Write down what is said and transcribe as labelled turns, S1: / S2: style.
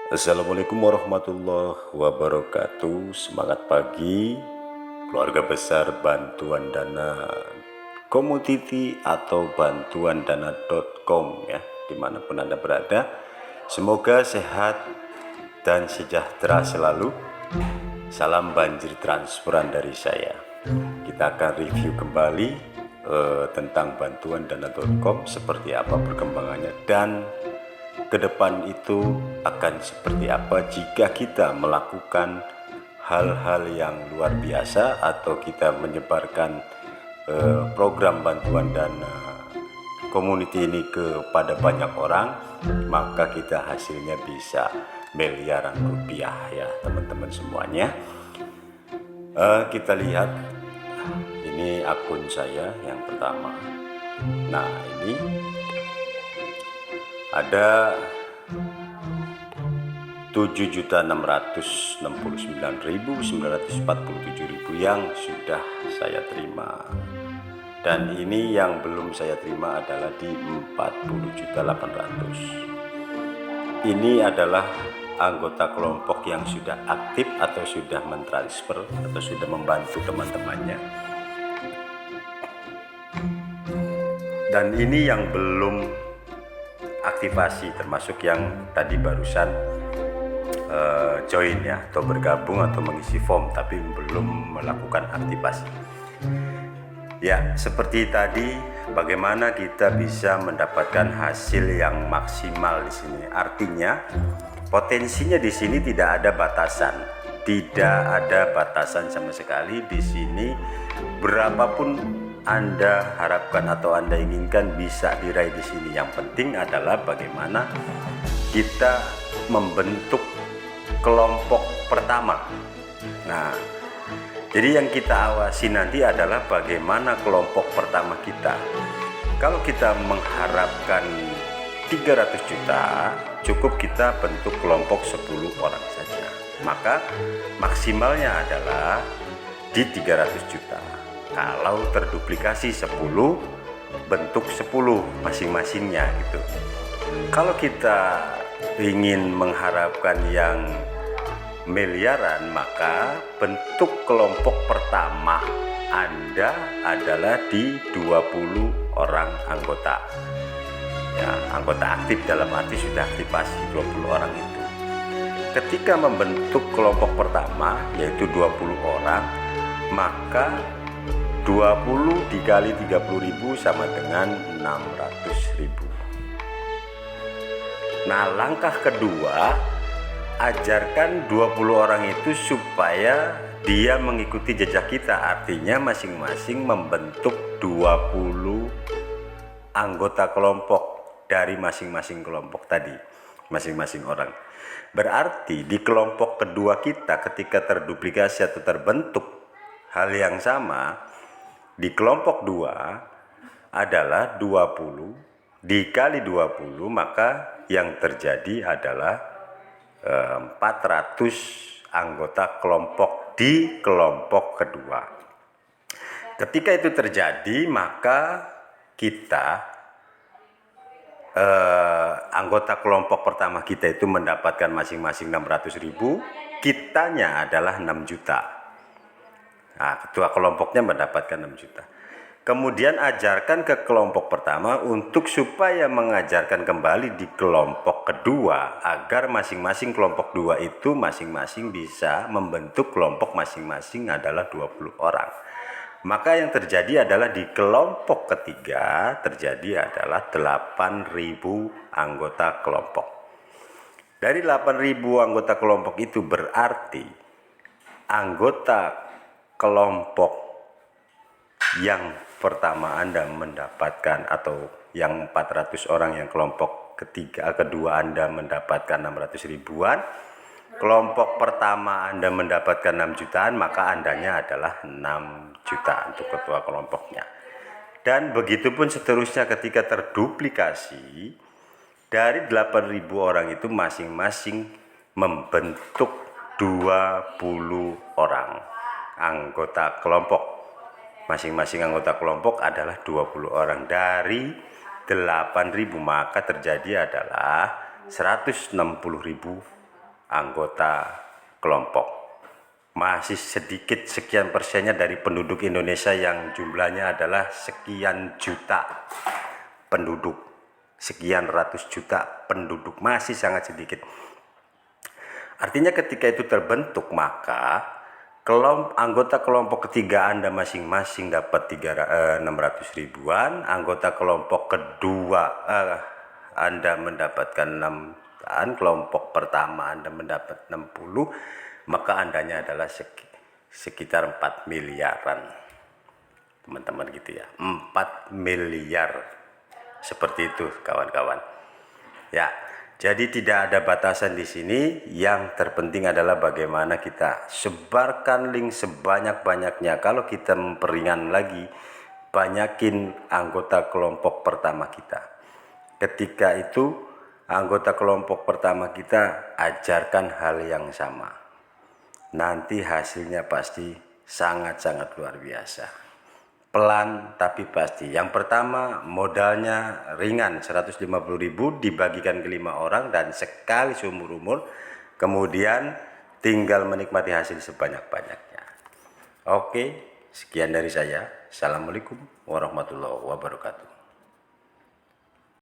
S1: Assalamualaikum warahmatullahi wabarakatuh. Semangat pagi keluarga besar bantuan dana Komoditi atau bantuan dana.com ya, dimanapun Anda berada. Semoga sehat dan sejahtera selalu. Salam banjir transferan dari saya. Kita akan review kembali tentang bantuan dana.com, seperti apa perkembangannya dan ke depan itu akan seperti apa jika kita melakukan hal-hal yang luar biasa atau kita menyebarkan program bantuan dana community ini kepada banyak orang, maka kita hasilnya bisa miliaran rupiah ya teman-teman semuanya. Kita lihat ini akun saya yang pertama. Nah, ini ada 7.669.947.000 yang sudah saya terima, dan ini yang belum saya terima adalah di 40.800.000. Ini adalah anggota kelompok yang sudah aktif atau sudah mentransfer atau sudah membantu teman-temannya, dan ini yang belum aktivasi, termasuk yang tadi barusan join ya, atau bergabung atau mengisi form tapi belum melakukan aktivasi. Ya, seperti tadi, bagaimana kita bisa mendapatkan hasil yang maksimal di sini? Artinya, potensinya di sini tidak ada batasan, sama sekali di sini. Berapapun Anda harapkan atau Anda inginkan bisa diraih di sini. Yang penting adalah bagaimana kita membentuk kelompok pertama. Nah, jadi yang kita awasi nanti adalah bagaimana kelompok pertama kita. Kalau kita mengharapkan 300 juta, cukup kita bentuk kelompok 10 orang saja. Maka maksimalnya adalah di 300 juta. Kalau terduplikasi 10, bentuk 10 masing-masingnya gitu. Kalau kita ingin mengharapkan yang miliaran, maka bentuk kelompok pertama Anda adalah di 20 orang anggota. Ya, anggota aktif dalam arti sudah aktivasi 20 orang itu. Ketika membentuk kelompok pertama yaitu 20 orang, maka 20 dikali 30.000 sama dengan 600.000. Nah, langkah kedua, ajarkan 20 orang itu supaya dia mengikuti jejak kita. Artinya masing-masing membentuk 20 anggota kelompok dari masing-masing kelompok tadi, masing-masing orang. Berarti di kelompok kedua kita ketika terduplikasi atau terbentuk hal yang sama, di kelompok 2 adalah 20 dikali 20, maka yang terjadi adalah 400 anggota kelompok di kelompok kedua. Ketika itu terjadi, maka kita anggota kelompok pertama kita itu mendapatkan masing-masing 600.000, kitanya adalah 6 juta. Nah, ketua kelompoknya mendapatkan 6 juta. Kemudian ajarkan ke kelompok pertama untuk supaya mengajarkan kembali di kelompok kedua agar masing-masing kelompok 2 itu masing-masing bisa membentuk kelompok masing-masing adalah 20 orang. Maka yang terjadi adalah di kelompok ketiga terjadi adalah 8.000 anggota kelompok. Dari 8.000 anggota kelompok itu berarti anggota kelompok yang pertama Anda mendapatkan, atau yang 400 orang yang kelompok kedua Anda mendapatkan 600 ribuan, kelompok pertama Anda mendapatkan 6 jutaan, maka Andanya adalah 6 juta untuk ketua kelompoknya. Dan begitu pun seterusnya ketika terduplikasi, dari 8.000 orang itu masing-masing membentuk 20 orang anggota kelompok. Masing-masing anggota kelompok adalah 20 orang dari 8.000, maka terjadi adalah 160.000 anggota kelompok. Masih sedikit, sekian persennya dari penduduk Indonesia yang jumlahnya adalah sekian juta penduduk, sekian ratus juta penduduk, masih sangat sedikit. Artinya ketika itu terbentuk, maka anggota kelompok ketiga Anda masing-masing dapat 600 ribuan, anggota kelompok kedua Anda mendapatkan 6, kelompok pertama Anda mendapat 60, maka Andanya adalah sekitar 4 miliaran. Teman-teman gitu ya, 4 miliar. Seperti itu kawan-kawan. Ya, jadi tidak ada batasan di sini. Yang terpenting adalah bagaimana kita sebarkan link sebanyak-banyaknya. Kalau kita memperingan lagi, banyakin anggota kelompok pertama kita. Ketika itu anggota kelompok pertama kita ajarkan hal yang sama. Nanti hasilnya pasti sangat-sangat luar biasa. Pelan tapi pasti. Yang pertama modalnya ringan, 150.000 dibagikan ke 5 orang dan sekali seumur umur. Kemudian tinggal menikmati hasil sebanyak-banyaknya. Oke, sekian dari saya. Assalamualaikum warahmatullahi wabarakatuh.